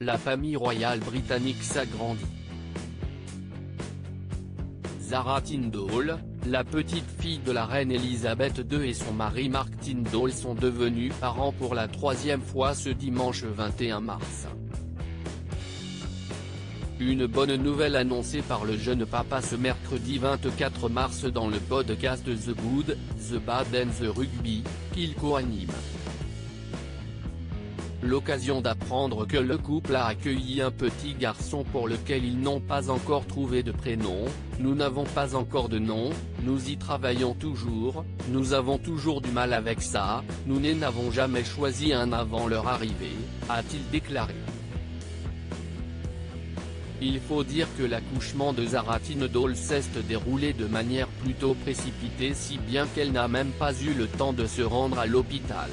la famille royale britannique s'agrandit. Zara Tindall, la petite fille de la reine Elisabeth II et son mari Mark Tindall sont devenus parents pour la troisième fois ce dimanche 21 mars. Une bonne nouvelle annoncée par le jeune papa ce mercredi 24 mars dans le podcast The Good, The Bad and The Rugby, qu'il co-anime. L'occasion d'apprendre que le couple a accueilli un petit garçon pour lequel ils n'ont pas encore trouvé de prénom. Nous n'avons pas encore de nom, nous y travaillons toujours, nous avons toujours du mal avec ça, nous n'avons jamais choisi un avant leur arrivée, a-t-il déclaré. Il faut dire que l'accouchement de Zara Tindall s'est déroulé de manière plutôt précipitée si bien qu'elle n'a même pas eu le temps de se rendre à l'hôpital.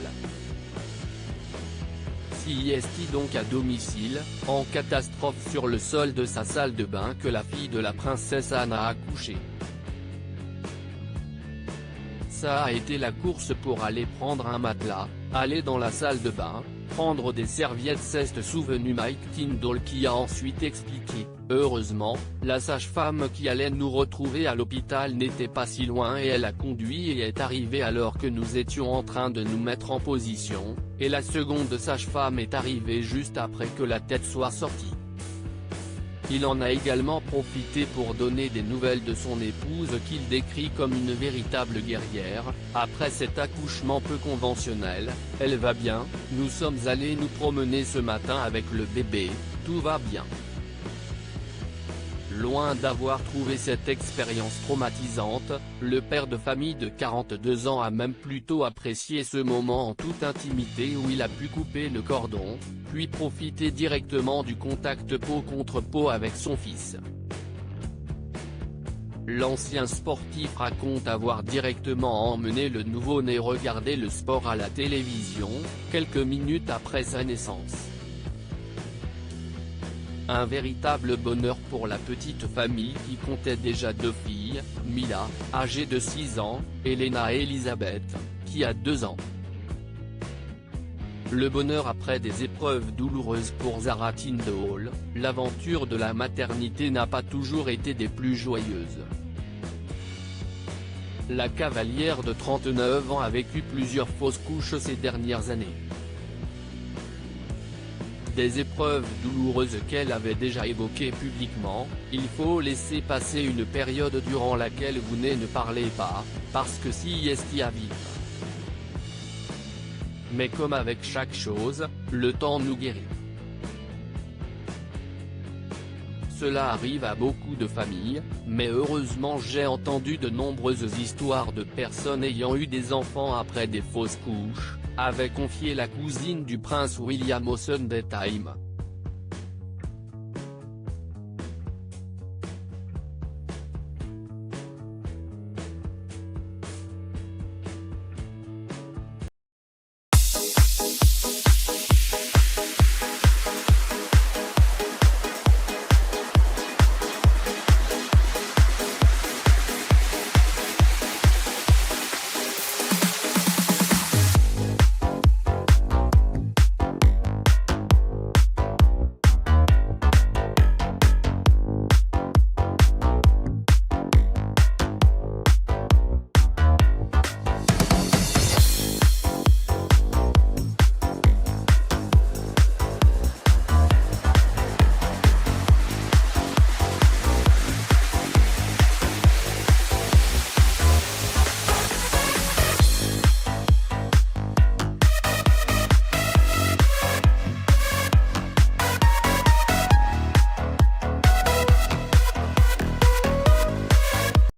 C'est donc à domicile, en catastrophe sur le sol de sa salle de bain que la fille de la princesse Anne a accouché. Ça a été la course pour aller prendre un matelas, aller dans la salle de bain, prendre des serviettes, s'est souvenu Mike Tindall qui a ensuite expliqué. Heureusement, la sage-femme qui allait nous retrouver à l'hôpital n'était pas si loin et elle a conduit et est arrivée alors que nous étions en train de nous mettre en position, et la seconde sage-femme est arrivée juste après que la tête soit sortie. Il en a également profité pour donner des nouvelles de son épouse qu'il décrit comme une véritable guerrière. Après cet accouchement peu conventionnel, elle va bien, nous sommes allés nous promener ce matin avec le bébé, tout va bien. Loin d'avoir trouvé cette expérience traumatisante, le père de famille de 42 ans a même plutôt apprécié ce moment en toute intimité où il a pu couper le cordon, puis profiter directement du contact peau contre peau avec son fils. L'ancien sportif raconte avoir directement emmené le nouveau-né regarder le sport à la télévision, quelques minutes après sa naissance. Un véritable bonheur pour la petite famille qui comptait déjà 2 filles, Mila, âgée de 6 ans, et Lena Elizabeth, qui a 2 ans. Le bonheur après des épreuves douloureuses pour Zara Tindall, l'aventure de la maternité n'a pas toujours été des plus joyeuses. La cavalière de 39 ans a vécu plusieurs fausses couches ces dernières années. Des épreuves douloureuses qu'elle avait déjà évoquées publiquement. Il faut laisser passer une période durant laquelle vous ne parlez pas, parce que si y à vivre. Mais comme avec chaque chose, le temps nous guérit. Cela arrive à beaucoup de familles, mais heureusement j'ai entendu de nombreuses histoires de personnes ayant eu des enfants après des fausses couches, avait confié la cousine du prince William au Sunday Times.